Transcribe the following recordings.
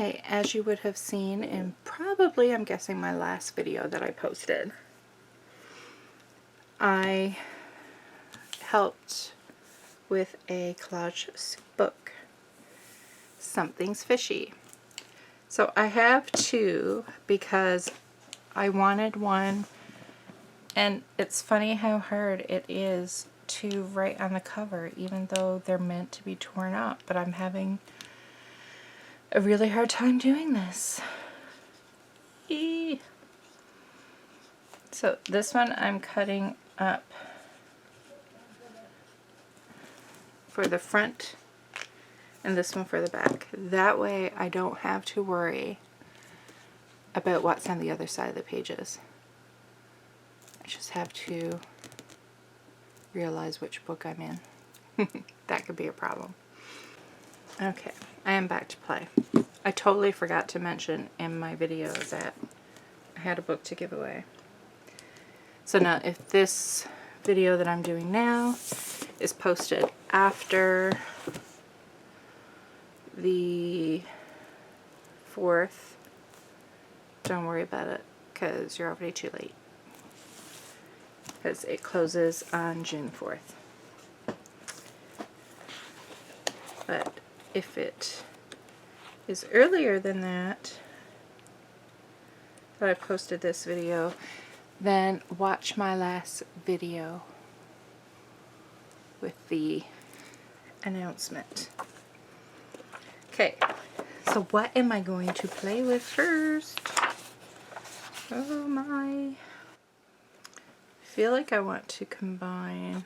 Okay, as you would have seen in probably, I'm guessing, my last video that I posted, I helped with a Collage Soup book. Something's Fishy. So I have two because I wanted one, and it's funny how hard it is to write on the cover even though they're meant to be torn up, but I'm having a really hard time doing this. Eee. So this one I'm cutting up for the front and this one for the back. That way I don't have to worry about what's on the other side of the pages. I just have to realize which book I'm in. That could be a problem. Okay, I am back to play. I totally forgot to mention in my video that I had a book to give away. So now if this video that I'm doing now is posted after the 4th, don't worry about it because you're already too late. Because it closes on June 4th. But if it is earlier than that I posted this video, then watch my last video with the announcement. Okay, so what am I going to play with first? Oh my. I feel like I want to combine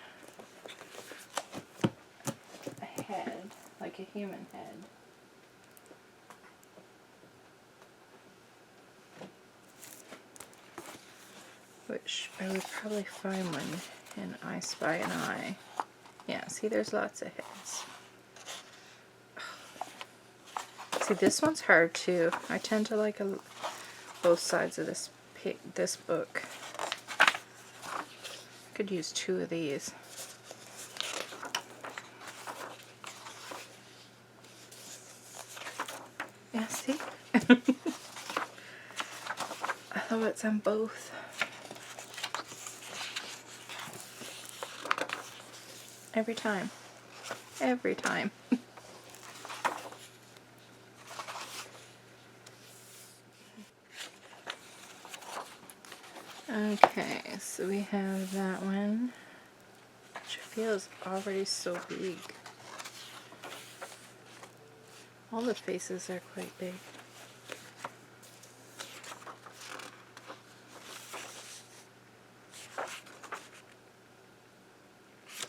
a head, like a human head. Which I would probably find one in I Spy an Eye. Yeah, see, there's lots of heads. See, this one's hard too. I tend to like both sides of this book. Could use 2 of these. Yeah, see? I love it's on both. Every time. Every time. Okay, so we have that one, which feels already so big. All the faces are quite big.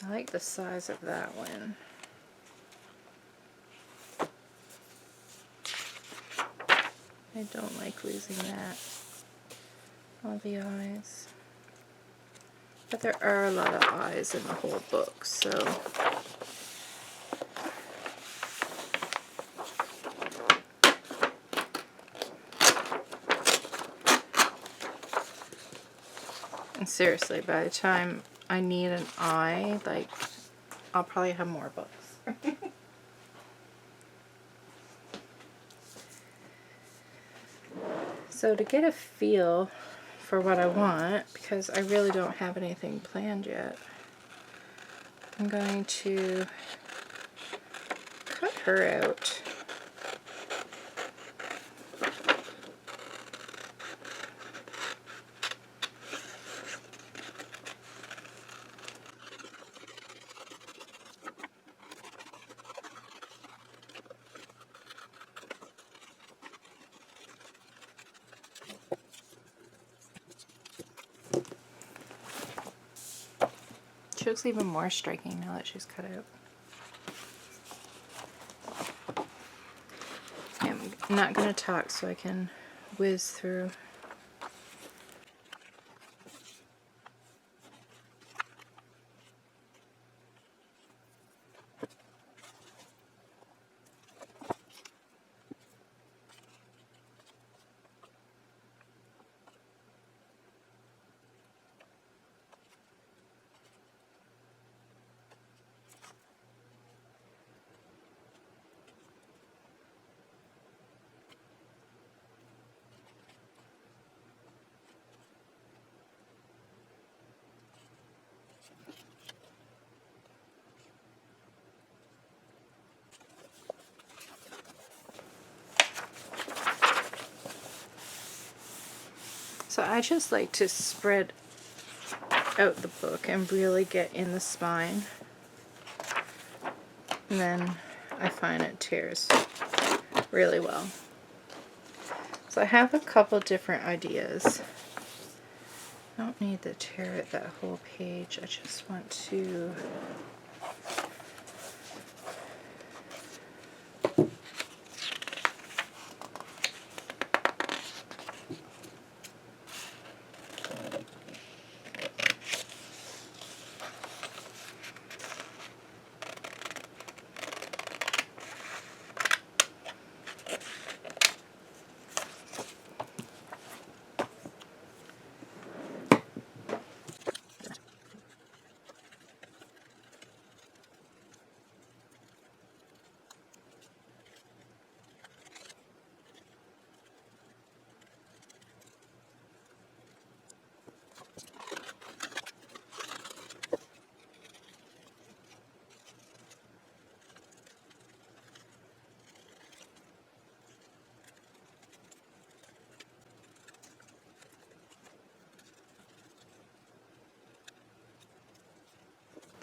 I like the size of that one. I don't like losing that. All the eyes. But there are a lot of eyes in the whole book, so and seriously, by the time I need an eye, like, I'll probably have more books. So to get a feel for what I want, because I really don't have anything planned yet, I'm going to cut her out. She looks even more striking now that she's cut out. I'm not going to talk so I can whiz through. So I just like to spread out the book and really get in the spine. And then I find it tears really well. So I have a couple different ideas. I don't need to tear it that whole page. I just want to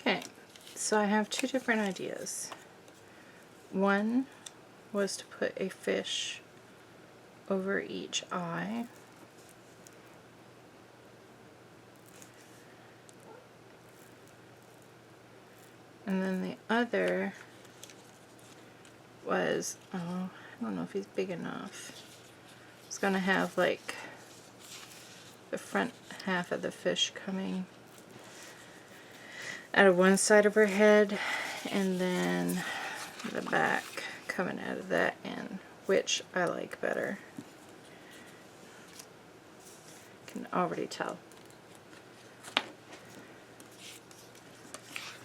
Okay, so I have two different ideas. One was to put a fish over each eye. And then the other was, oh, I don't know if he's big enough. It's going to have like the front half of the fish coming out of one side of her head, and then the back coming out of that end, which I like better. Can already tell.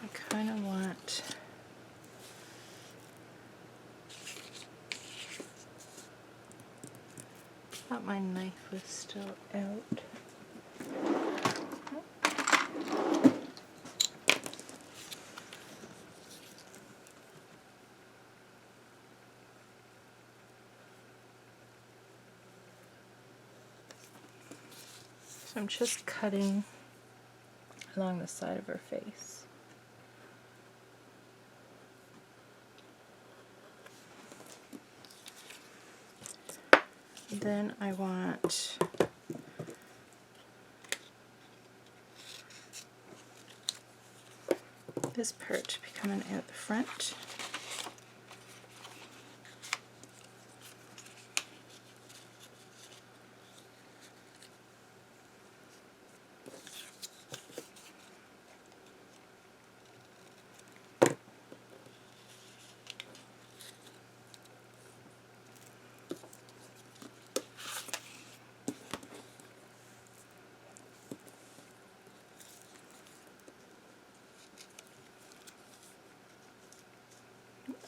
I kind of want thought my knife was still out. So I'm just cutting along the side of her face. Then I want this part to be coming out the front.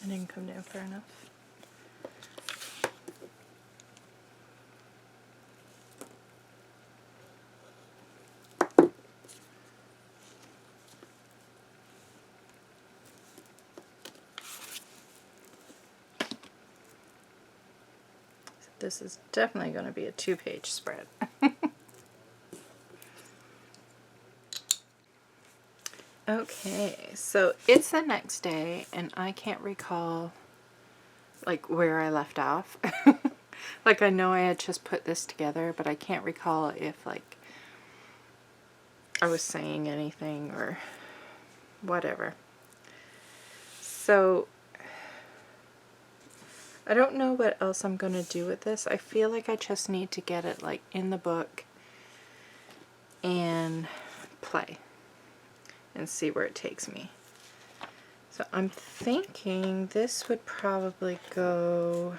I didn't come down far enough. This is definitely going to be a 2-page spread. Okay, so it's the next day and I can't recall like where I left off. Like I know I had just put this together, but I can't recall if like I was saying anything or whatever. So I don't know what else I'm going to do with this. I feel like I just need to get it like in the book and play and see where it takes me. So I'm thinking this would probably go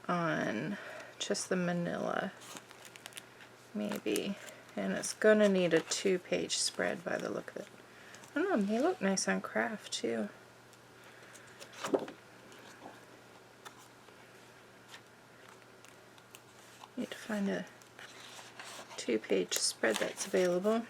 on just the manila, maybe. And it's going to need a 2-page spread by the look of it. I don't know, they look nice on craft too. Need to find a 2-page spread that's available.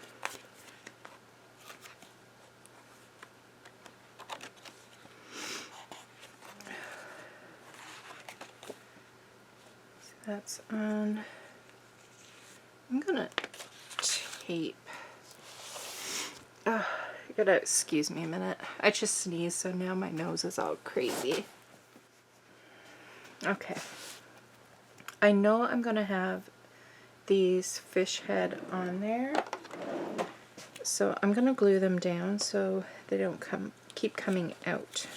So that's on I'm gonna tape. You gotta excuse me a minute. I just sneezed, so now my nose is all crazy. Okay. I know I'm gonna have these fish head on there, so I'm gonna glue them down so they don't keep coming out,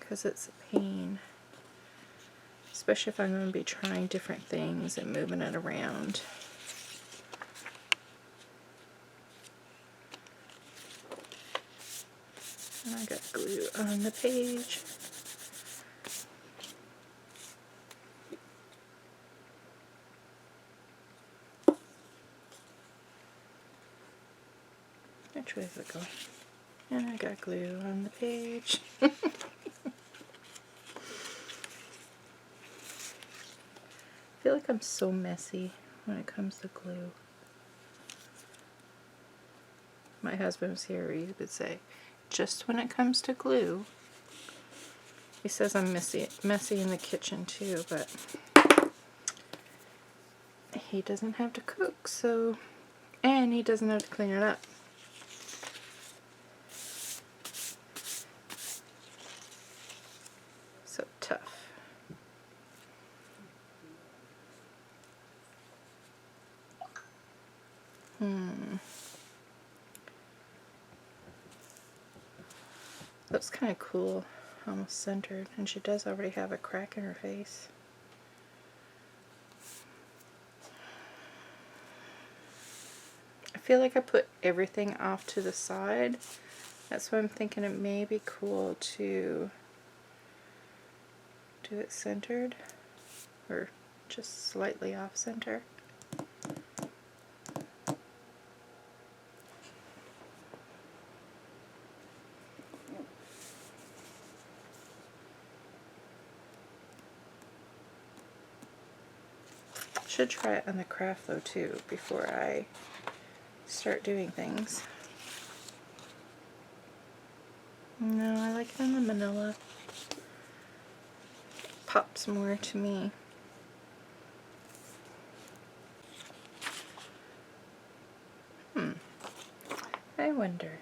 because it's a pain, especially if I'm going to be trying different things and moving it around. And I got glue on the page. Which way is it going? And I got glue on the page. I feel like I'm so messy when it comes to glue. My husband was here, he would say, just when it comes to glue. He says I'm messy in the kitchen too, but he doesn't have to cook, so, and he doesn't have to clean it up. So tough. Looks kind of cool, almost centered, and she does already have a crack in her face. I feel like I put everything off to the side. That's why I'm thinking it may be cool to do it centered, or just slightly off center. Should try it on the craft though too before I start doing things. No, I like it in the manila. Pops more to me. I wonder.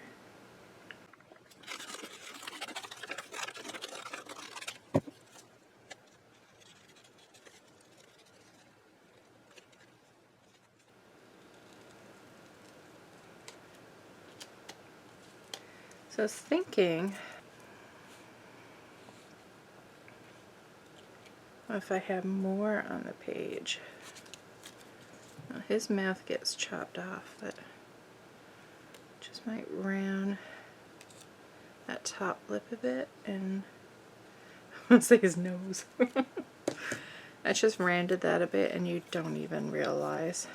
So I was thinking if I have more on the page. Now his mouth gets chopped off, but just might round that top lip a bit, and I want to say his nose. I just rounded that a bit and you don't even realize.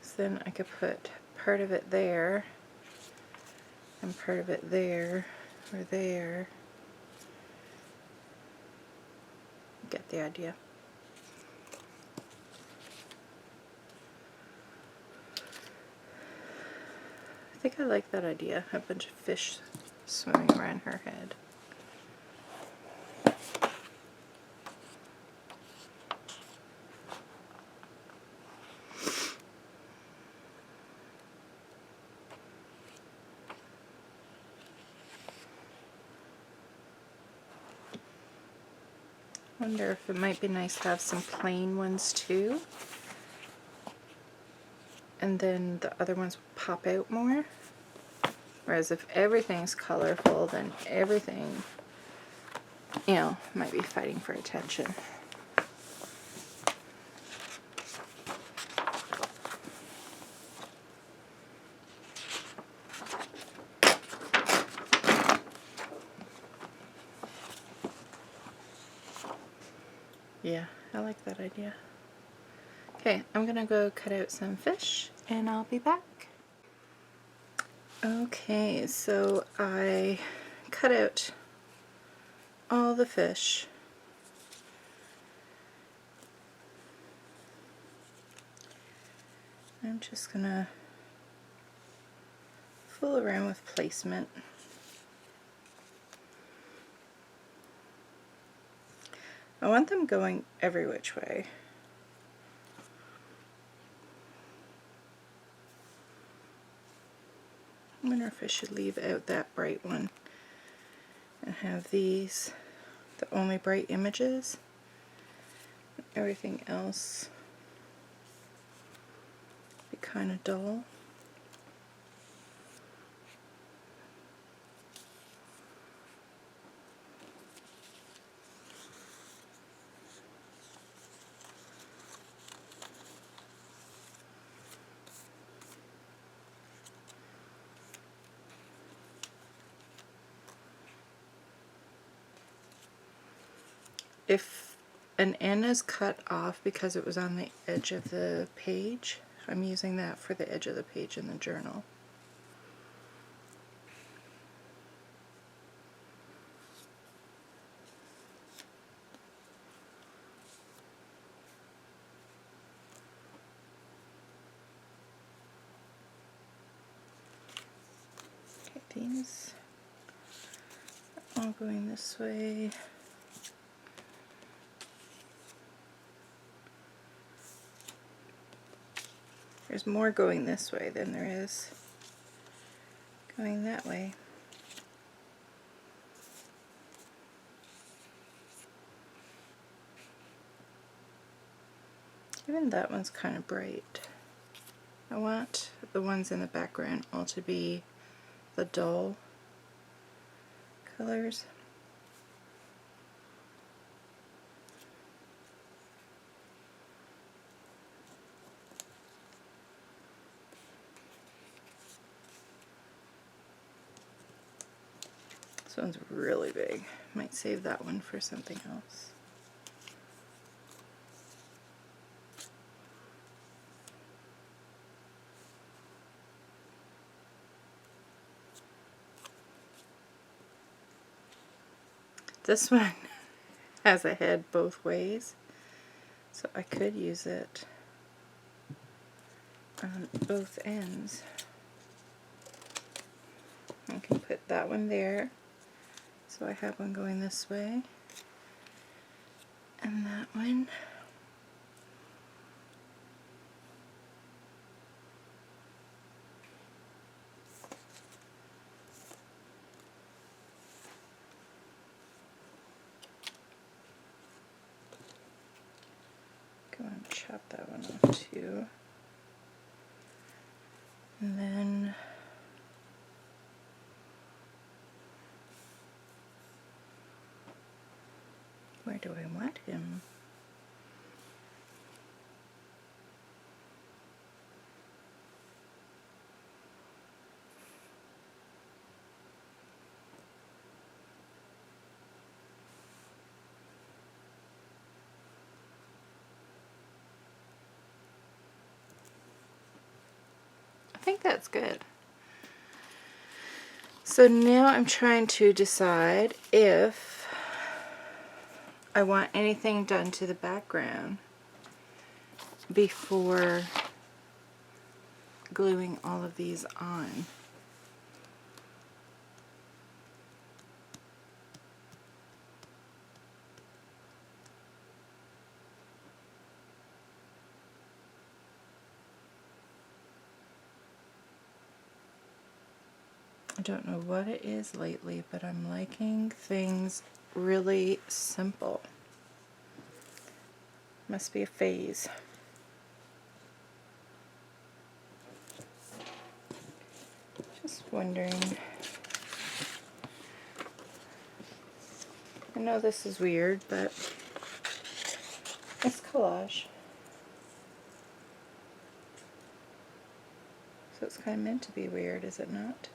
So then I could put part of it there and part of it there or there. Get the idea. I think I like that idea, a bunch of fish swimming around her head. Wonder if it might be nice to have some plain ones too, and then the other ones pop out more. Whereas if everything's colorful, then everything, you know, might be fighting for attention. Yeah, I like that idea. Okay, I'm gonna go cut out some fish and I'll be back. Okay, so I cut out all the fish. I'm just gonna fool around with placement. I want them going every which way. I wonder if I should leave out that bright one and have these the only bright images. Everything else be kind of dull. If an N is cut off because it was on the edge of the page, I'm using that for the edge of the page in the journal. Okay, these are all going this way. There's more going this way than there is going that way. Even that one's kind of bright. I want the ones in the background all to be the dull colors. This one's really big. Might save that one for something else. This one has a head both ways, so I could use it on both ends. I can put that one there, so I have one going this way, and that one. Go and chop that one off too. And then where do I want him? I think that's good. So now I'm trying to decide if I want anything done to the background before gluing all of these on. I don't know what it is lately, but I'm liking things really simple. Must be a phase. Just wondering. I know this is weird, but it's collage. So it's kind of meant to be weird, is it not?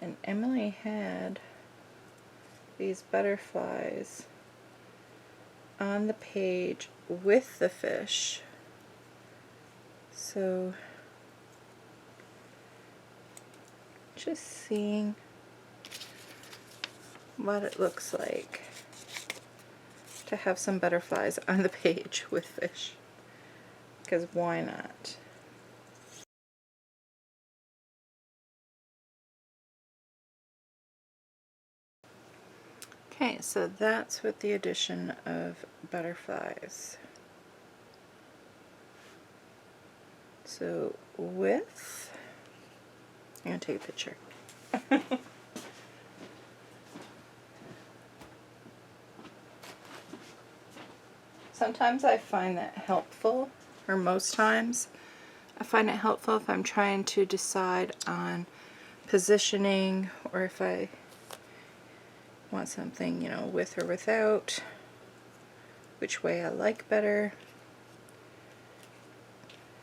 And Emily had these butterflies on the page with the fish. So just seeing what it looks like to have some butterflies on the page with fish, because why not? Okay, so that's with the addition of butterflies. So with, I'm going to take a picture. Sometimes I find that helpful, or most times I find it helpful if I'm trying to decide on positioning, or if I want something, you know, with or without, which way I like better.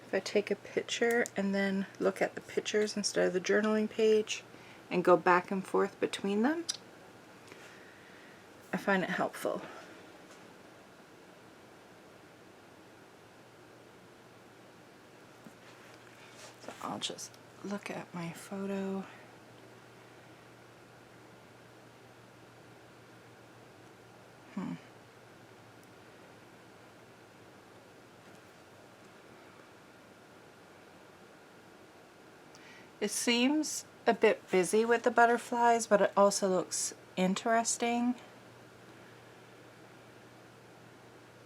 If I take a picture and then look at the pictures instead of the journaling page and go back and forth between them, I find it helpful. So I'll just look at my photo. It seems a bit busy with the butterflies, but it also looks interesting.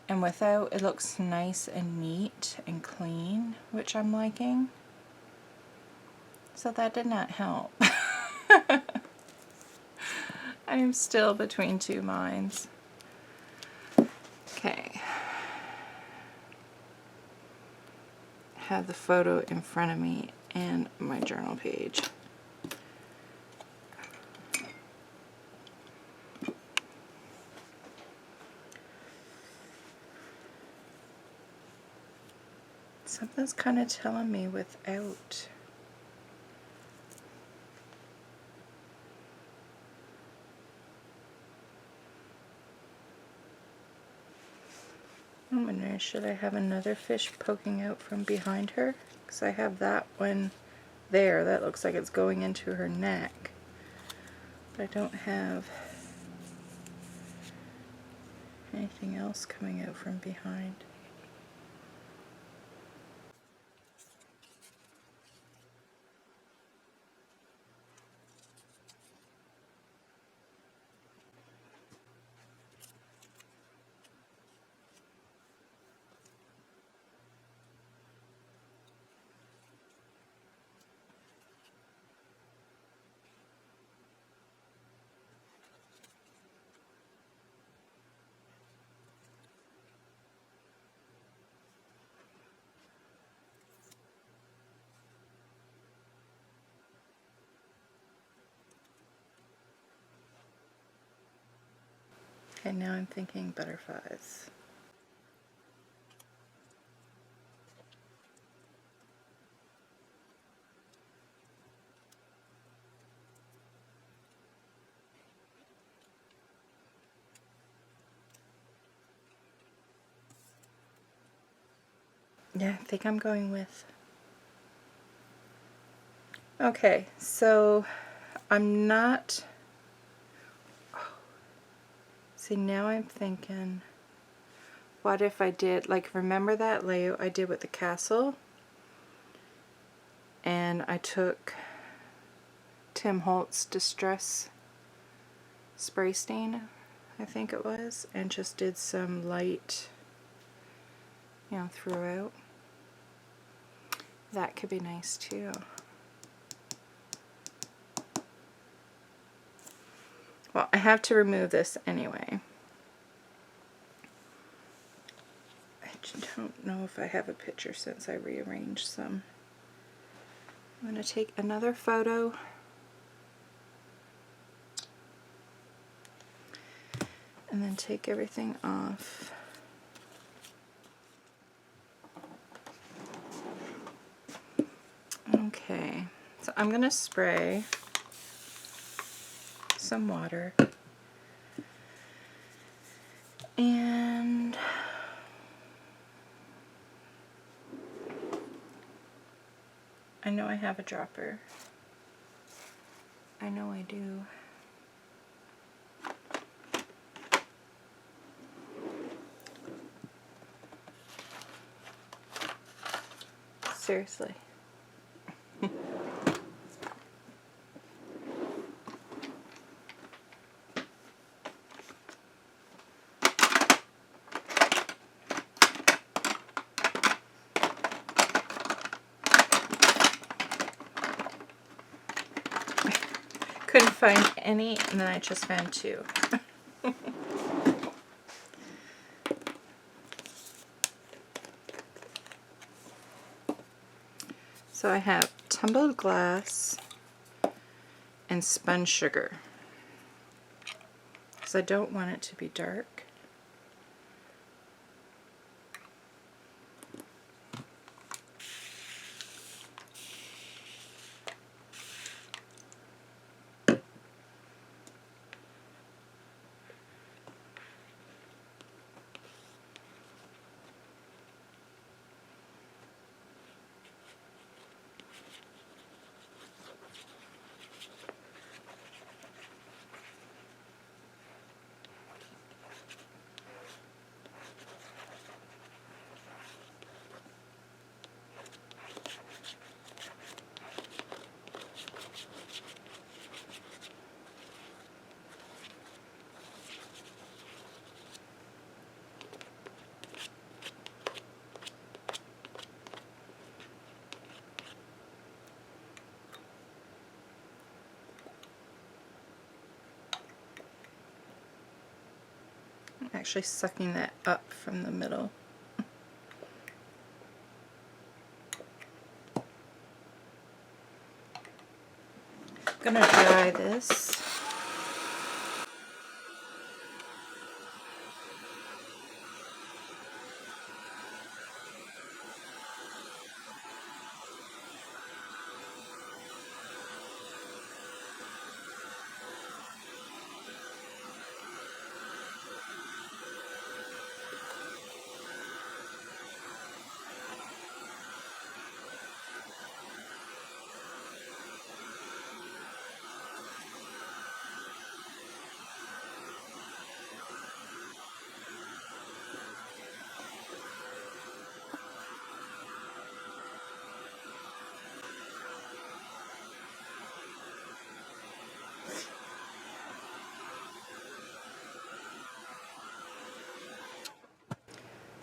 And without, it looks nice and neat and clean, which I'm liking. So that did not help. I am still between two minds. Okay. Have the photo in front of me and my journal page. Something's kind of telling me without. I'm wondering, should I have another fish poking out from behind her? Because I have that one there. That looks like it's going into her neck. But I don't have anything else coming out from behind. Okay, now I'm thinking butterflies. Yeah, I think I'm going with. Okay, so I'm not. See, now I'm thinking, what if I did, like, remember that layout I did with the castle? And I took Tim Holtz Distress Spray Stain, I think it was, and just did some light, you know, throughout. That could be nice too. Well, I have to remove this anyway. I don't know if I have a picture since I rearranged some. I'm going to take another photo. And then take everything off. Okay, so I'm going to spray some water. And I know I have a dropper. I know I do. Seriously. find any, and then I just found two. So I have tumbled glass and spun sugar, because I don't want it to be dark. I'm actually sucking that up from the middle. I'm gonna dry this.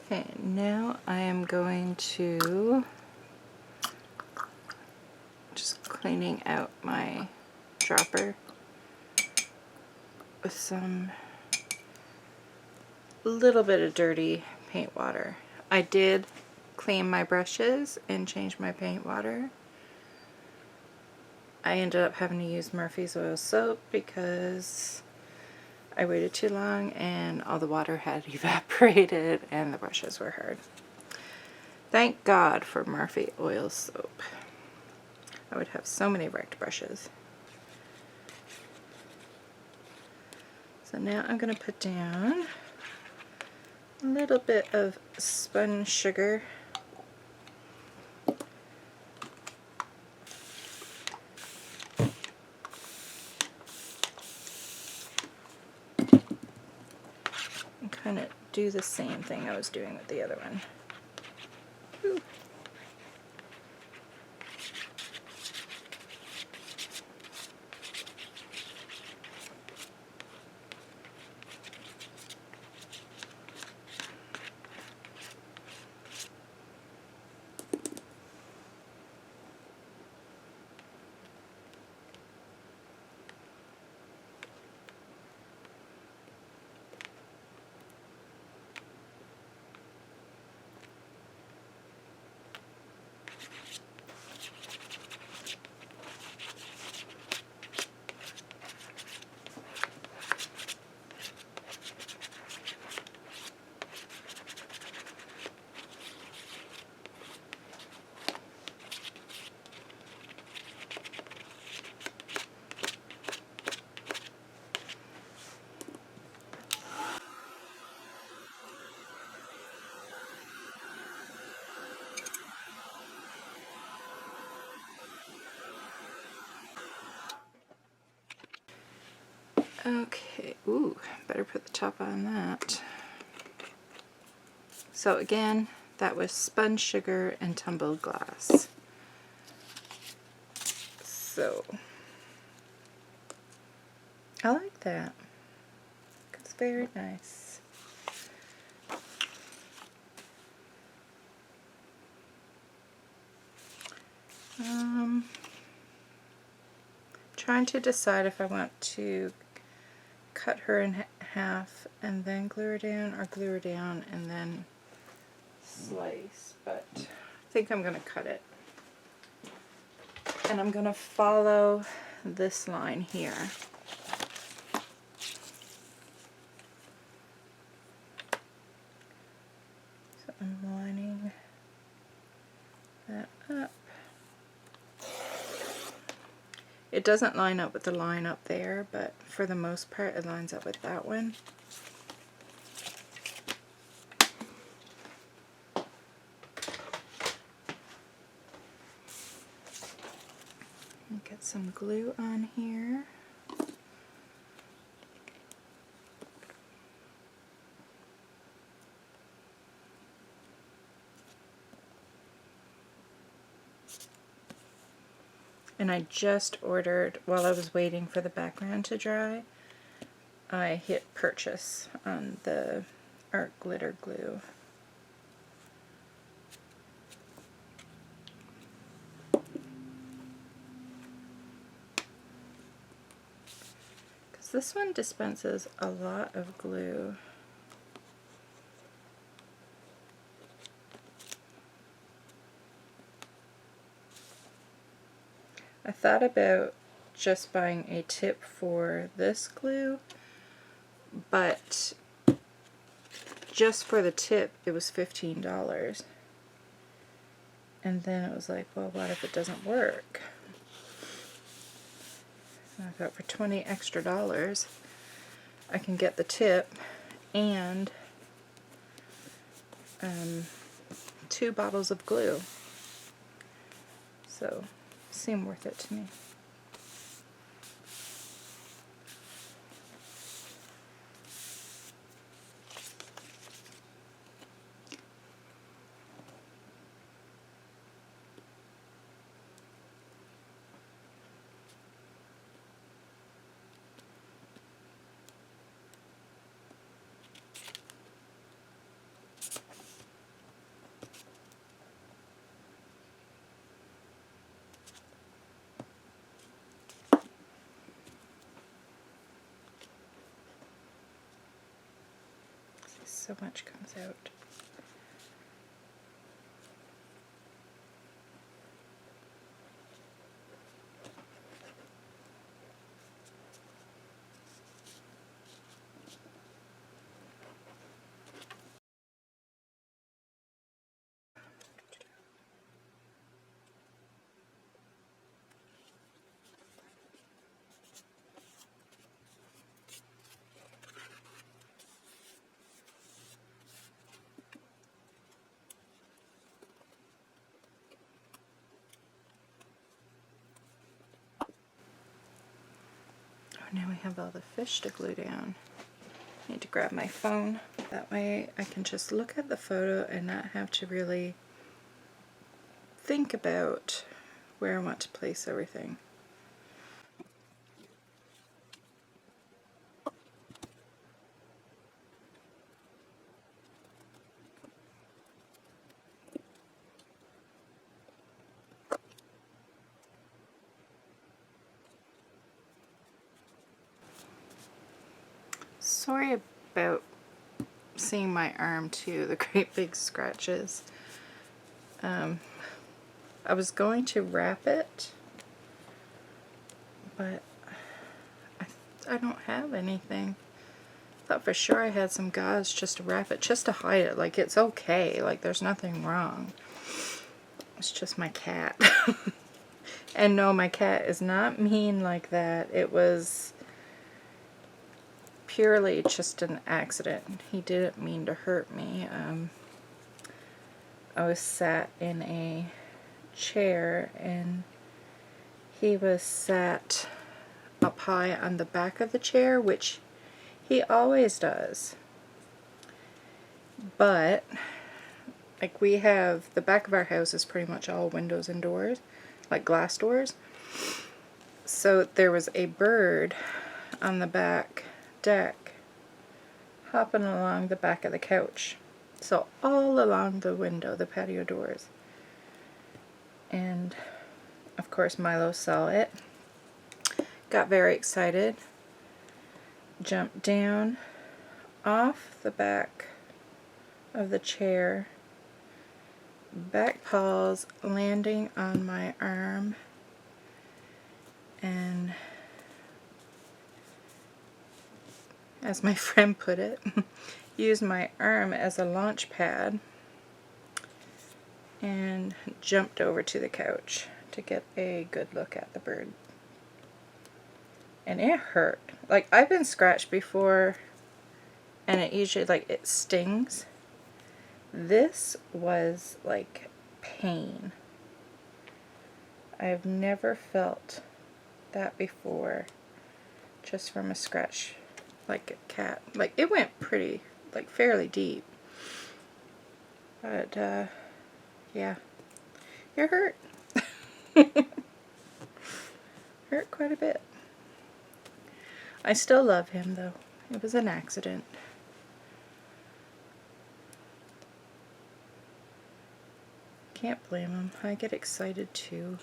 Okay, now I am going to just cleaning out my dropper with some little bit of dirty paint water. I did clean my brushes and change my paint water. I ended up having to use Murphy's oil soap because I waited too long and all the water had evaporated and the brushes were hard. Thank God for Murphy oil soap. I would have so many wrecked brushes. So now I'm going to put down a little bit of spun sugar. And kind of do the same thing I was doing with the other one. Ooh. Okay, ooh, better put the top on that. So again, that was spun sugar and tumbled glass. So, I like that. It's very nice. trying to decide if I want to cut her in half and then glue her down, or glue her down and then slice, but I think I'm going to cut it. And I'm going to follow this line here. So I'm lining that up. It doesn't line up with the line up there, but for the most part it lines up with that one. Get some glue on here. And I just ordered, while I was waiting for the background to dry, I hit purchase on the art glitter glue. Because this one dispenses a lot of glue. I thought about just buying a tip for this glue, but just for the tip it was $15. And then it was like, well, what if it doesn't work? And I thought for $20 extra I can get the tip and 2 bottles of glue. So seemed worth it to me. So much comes out. Now we have all the fish to glue down. I need to grab my phone. That way I can just look at the photo and not have to really think about where I want to place everything. Sorry about seeing my arm too, the great big scratches. I was going to wrap it, but I don't have anything. I thought for sure I had some gauze just to wrap it, just to hide it. Like, it's okay, like there's nothing wrong. It's just my cat. And no, my cat is not mean like that. It was purely just an accident. He didn't mean to hurt me. I was sat in a chair and he was sat up high on the back of the chair, which he always does. But like, we have the back of our house is pretty much all windows and doors, like glass doors. So there was a bird on the back deck hopping along the back of the couch, so all along the window, the patio doors. And of course Milo saw it, got very excited, jumped down off the back of the chair, back paws landing on my arm, and as my friend put it, used my arm as a launch pad and jumped over to the couch to get a good look at the bird. And it hurt. Like, I've been scratched before and it usually, like, it stings. This was like pain. I've never felt that before, just from a scratch like a cat. Like, it went pretty, like, fairly deep. But, yeah, it hurt. Hurt quite a bit. I still love him, though. It was an accident. Can't blame him. I get excited, too.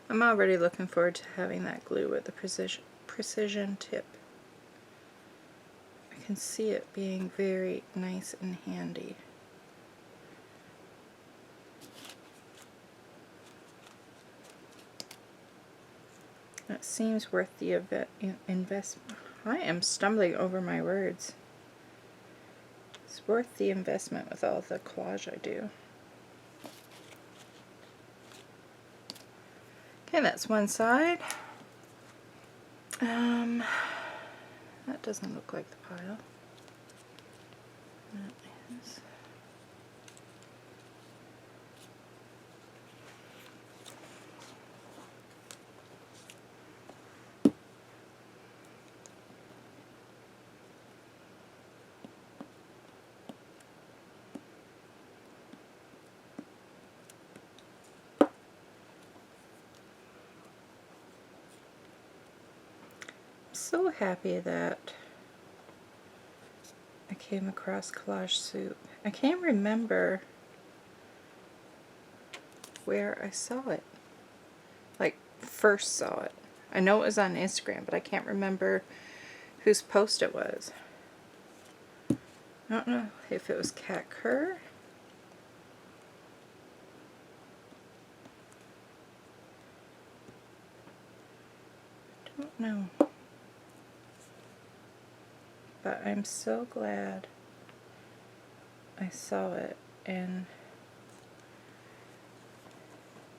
I'm already looking forward to having that glue with the precision tip. I can see it being very nice and handy. It seems worth the investment. I am stumbling over my words. It's worth the investment with all the collage I do. Okay, that's one side. That doesn't look like the pile. That is. So happy that I came across Collage Soup. I can't remember where I saw it. Like, first saw it. I know it was on Instagram, but I can't remember whose post it was. I don't know if it was Cat Kerr. I don't know. But I'm so glad I saw it and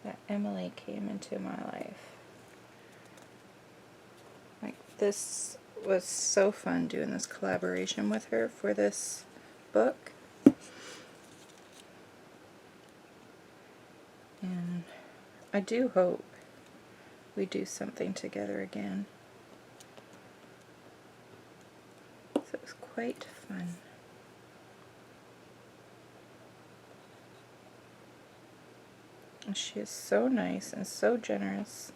that Emily came into my life. Like, this was so fun doing this collaboration with her for this book. And I do hope we do something together again. So it was quite fun. And she is so nice and so generous.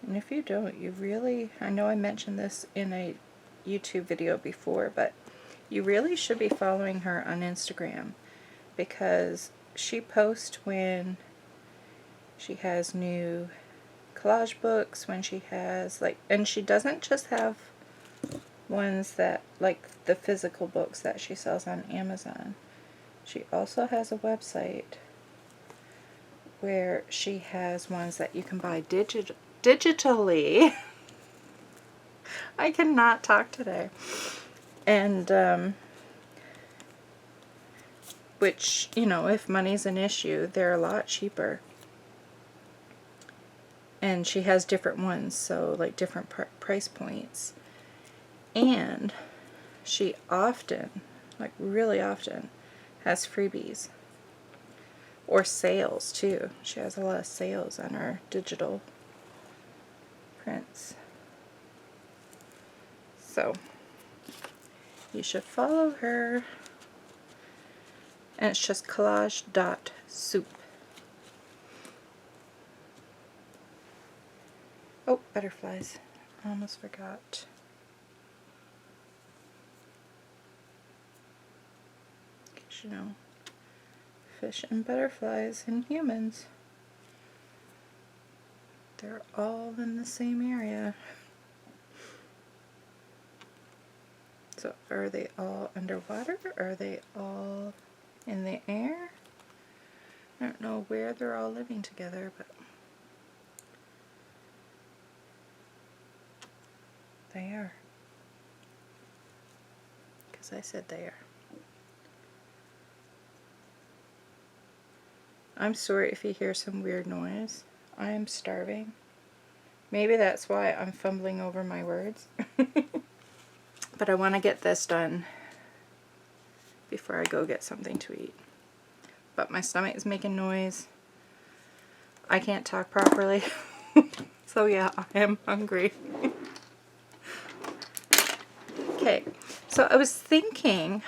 And if you don't, you really, I know I mentioned this in a YouTube video before, but you really should be following her on Instagram, because she posts when she has new collage books, when she has, like, and she doesn't just have ones that, like the physical books that she sells on Amazon. She also has a website where she has ones that you can buy digitally. I cannot talk today. And which, you know, if money's an issue, they're a lot cheaper. And she has different ones, so like different price points. And she often, like really often, has freebies. Or sales too. She has a lot of sales on her digital prints. So you should follow her. And it's just collage.soup. Oh, butterflies. I almost forgot. Because you know, fish and butterflies and humans, they're all in the same area. So are they all underwater? Are they all in the air? I don't know where they're all living together, but they are. Because I said they are. I'm sorry if you hear some weird noise. I am starving. Maybe that's why I'm fumbling over my words. But I want to get this done before I go get something to eat. But my stomach is making noise. I can't talk properly. So yeah, I am hungry. Okay, so I was thinking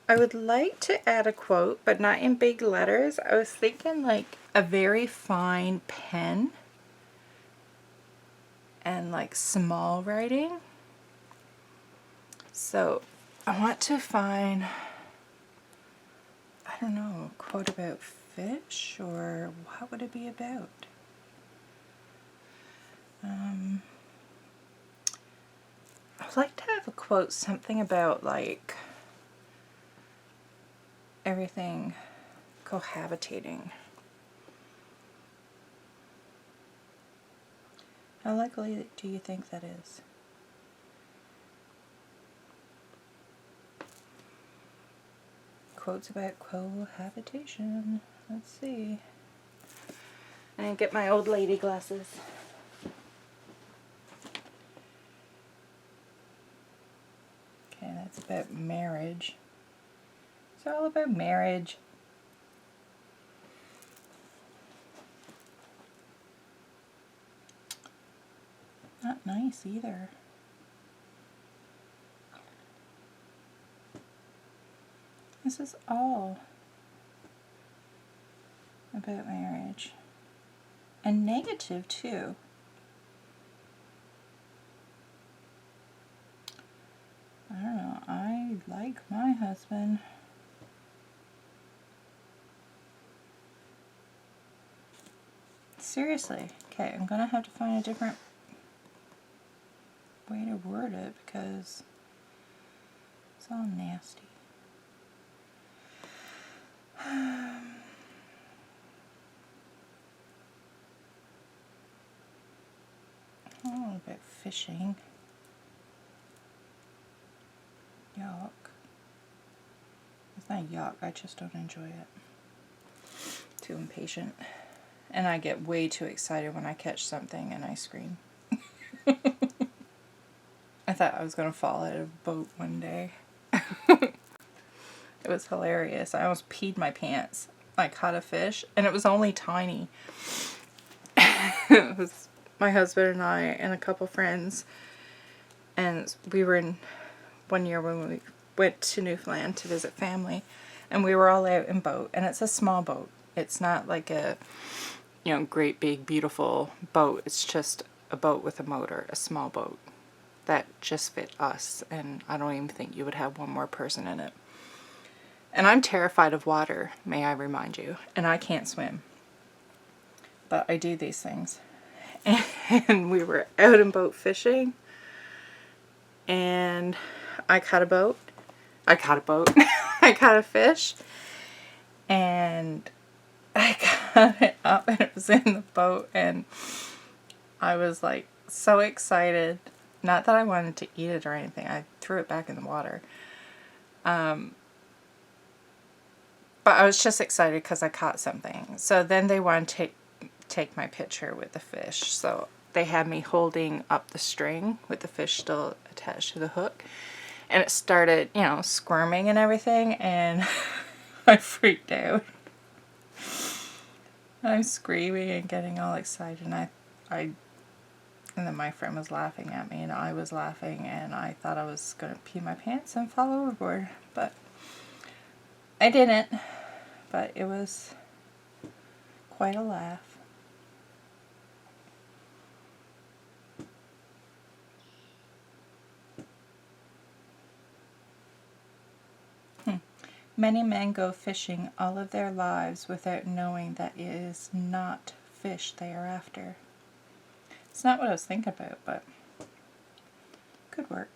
I would like to add a quote, but not in big letters. I was thinking like a very fine pen and like small writing. So I want to find, I don't know, a quote about fish, or what would it be about? I'd like to have a quote, something about like everything cohabitating. How likely do you think that is? Quotes about cohabitation. Let's see. I didn't get my old lady glasses. Okay, that's about marriage. It's all about marriage. Not nice either. This is all about marriage. And negative too. I don't know. I like my husband. Seriously. Okay, I'm gonna have to find a different way to word it because it's all nasty. Oh, about fishing. Yuck. It's not yuck, I just don't enjoy it. Too impatient. And I get way too excited when I catch something and I scream. I thought I was going to fall out of a boat one day. It was hilarious. I almost peed my pants. I caught a fish and it was only tiny. It was my husband and I and a couple friends. And we were in one year when we went to Newfoundland to visit family. And we were all out in boat. And it's a small boat. It's not like a, you know, great big beautiful boat. It's just a boat with a motor, a small boat that just fit us, and I don't even think you would have one more person in it. And I'm terrified of water, may I remind you, and I can't swim, but I do these things. And we were out in boat fishing, and I caught a boat. I caught a fish, and I got it up and it was in the boat, and I was like so excited. Not that I wanted to eat it or anything. I threw it back in the water. But I was just excited because I caught something. So then they wanted to take my picture with the fish. So they had me holding up the string with the fish still attached to the hook. And it started, you know, squirming and everything. And I freaked out. I'm screaming and getting all excited. And I And then my friend was laughing at me and I was laughing and I thought I was going to pee my pants and fall overboard. But I didn't. But it was quite a laugh. Many men go fishing all of their lives without knowing that it is not fish they are after. It's not what I was thinking about, but could work.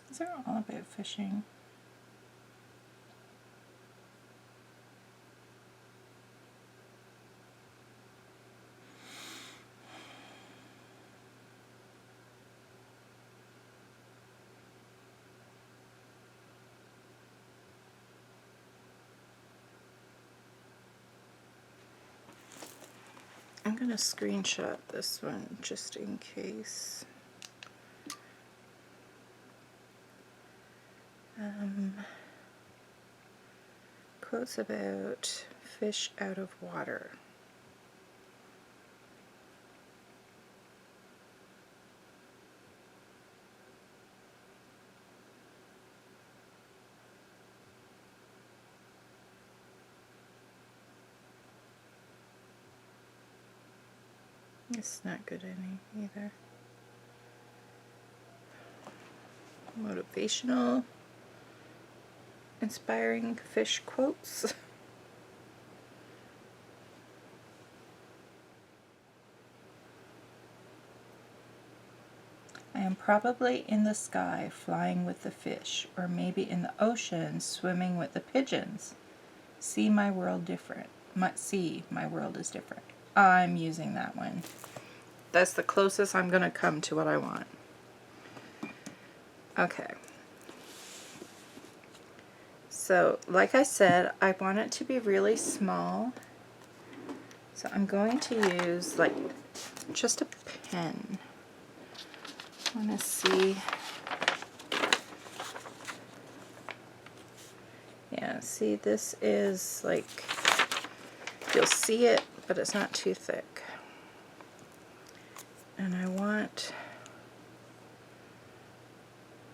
These are all about fishing. I'm going to screenshot this one just in case. Quotes about fish out of water. It's not good any either. Motivational, inspiring fish quotes. I am probably in the sky flying with the fish, or maybe in the ocean swimming with the pigeons. See my world different. See my world is different. I'm using that one. That's the closest I'm going to come to what I want. Okay. So, like I said, I want it to be really small. So I'm going to use like just a pen. I want to see. Yeah, see, this is like, you'll see it, but it's not too thick. And I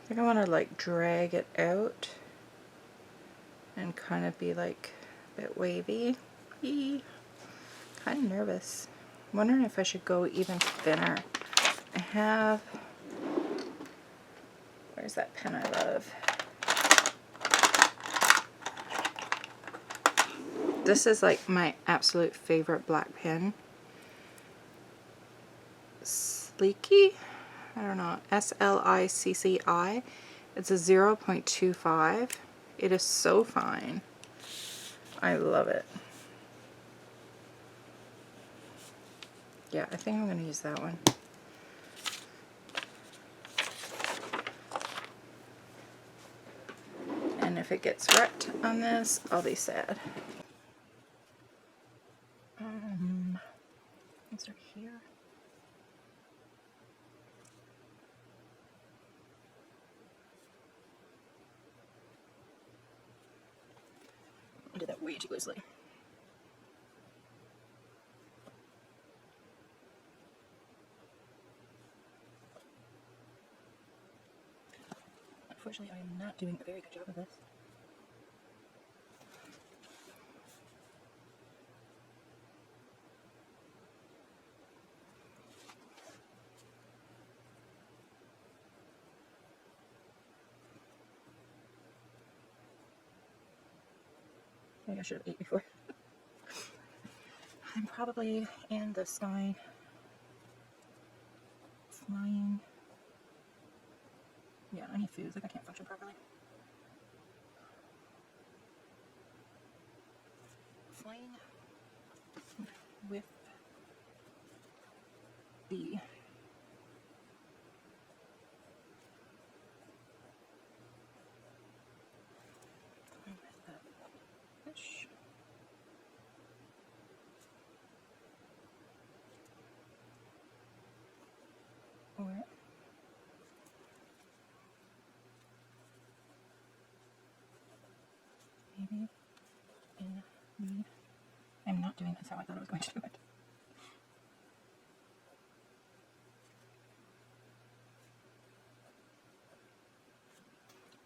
think I want to like drag it out and kind of be like a bit wavy. Kind of nervous. I'm wondering if I should go even thinner. I have, where's that pen I love? This is like my absolute favorite black pen. Sleeky? I don't know. S-L-I-C-C-I. It's a 0.25. It is so fine. I love it. Yeah, I think I'm going to use that one. And if it gets wrecked on this, I'll be sad. These are here. I did that way too loosely. Unfortunately, I am not doing a very good job of this. Maybe I should have ate before. I'm probably in the sky flying. Yeah, I need food. Like I can't function properly. Flying with the fish. Or maybe in the... I'm not doing this how I thought I was going to do it.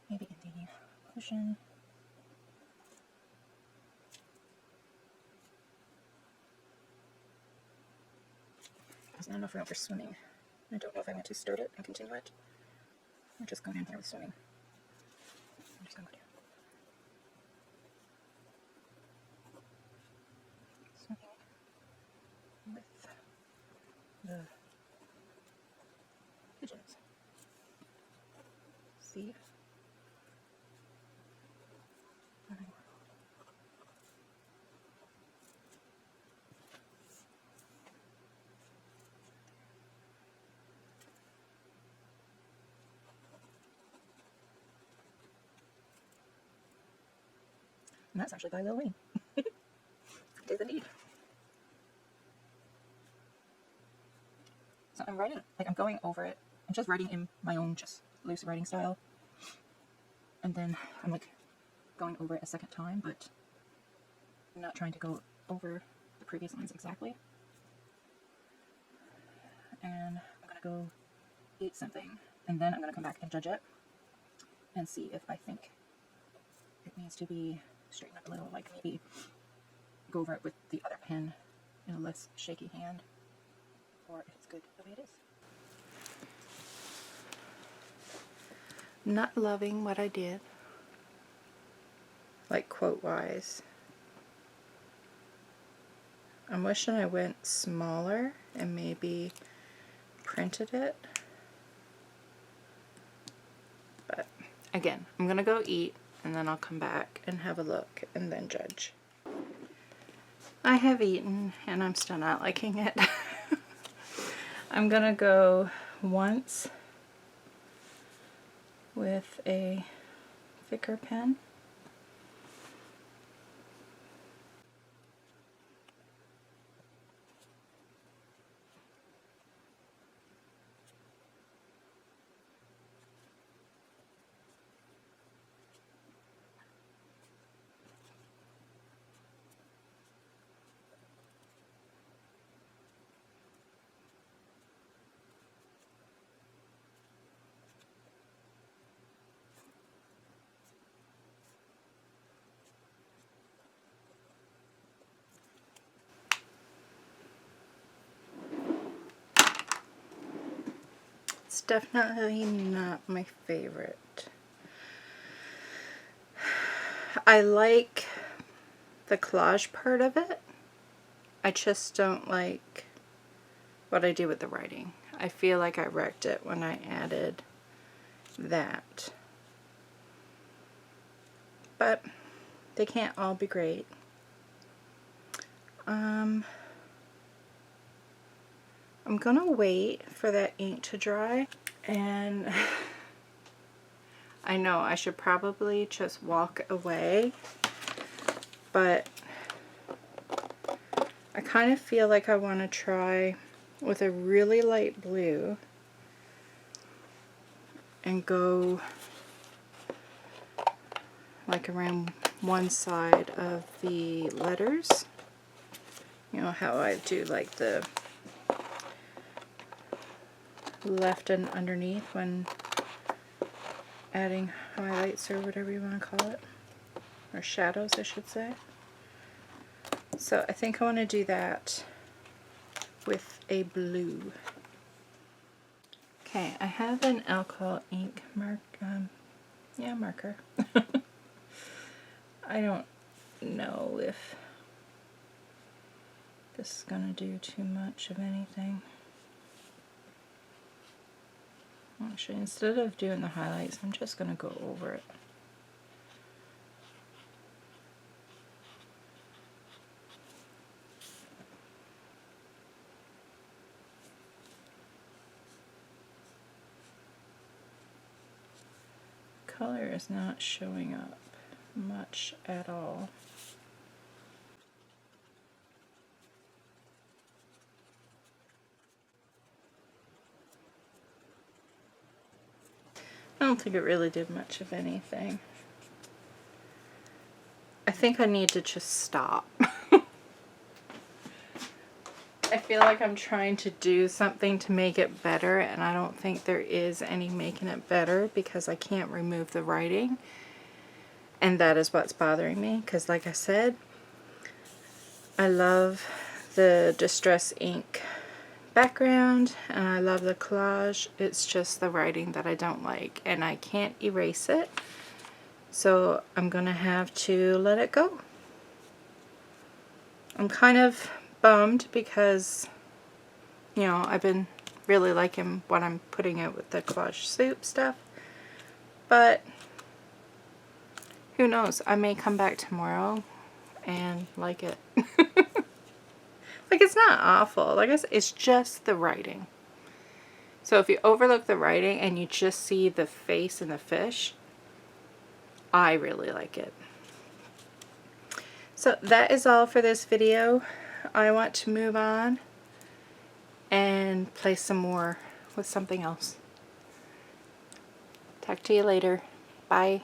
Maybe in the ocean. There's not enough room for swimming. I don't know if I want to start it and continue it, or just go down here with swimming. I'm just going to go down. Swimming with the pigeons. See? And that's actually by Lil Wayne. Days Indeed. So I'm writing, like I'm going over it. I'm just writing in my own just loose writing style. And then I'm like going over it a second time, but I'm not trying to go over the previous lines exactly. And I'm going to go eat something. And then I'm going to come back and judge it and see if I think it needs to be straightened up a little, like maybe go over it with the other pen in a less shaky hand, or if it's good the way it is. Not loving what I did, like quote wise. I'm wishing I went smaller and maybe printed it. But again, I'm gonna go eat and then I'll come back and have a look and then judge. I have eaten and I'm still not liking it. I'm gonna go once with a thicker pen. It's definitely not my favorite. I like the collage part of it. I just don't like what I do with the writing. I feel like I wrecked it when I added that. But they can't all be great. I'm gonna wait for that ink to dry, and I know I should probably just walk away, but I kind of feel like I want to try with a really light blue and go like around one side of the letters. You know how I do like the left and underneath when adding highlights or whatever you want to call it, or shadows I should say. So I think I want to do that with a blue. Okay, I have an alcohol ink marker. I don't know if this is going to do too much of anything. Actually, instead of doing the highlights, I'm just going to go over it. Color is not showing up much at all. I don't think it really did much of anything. I think I need to just stop. I feel like I'm trying to do something to make it better, and I don't think there is any making it better because I can't remove the writing. And that is what's bothering me, because like I said, I love the Distress ink background and I love the collage. It's just the writing that I don't like, and I can't erase it. So I'm gonna have to let it go. I'm kind of bummed because, you know, I've been really liking what I'm putting out with the Collage Soup stuff, but who knows, I may come back tomorrow and like it. Like, it's not awful, like it's just the writing. So if you overlook the writing and you just see the face and the fish, I really like it. So that is all for this video. I want to move on and play some more with something else. Talk to you later. Bye.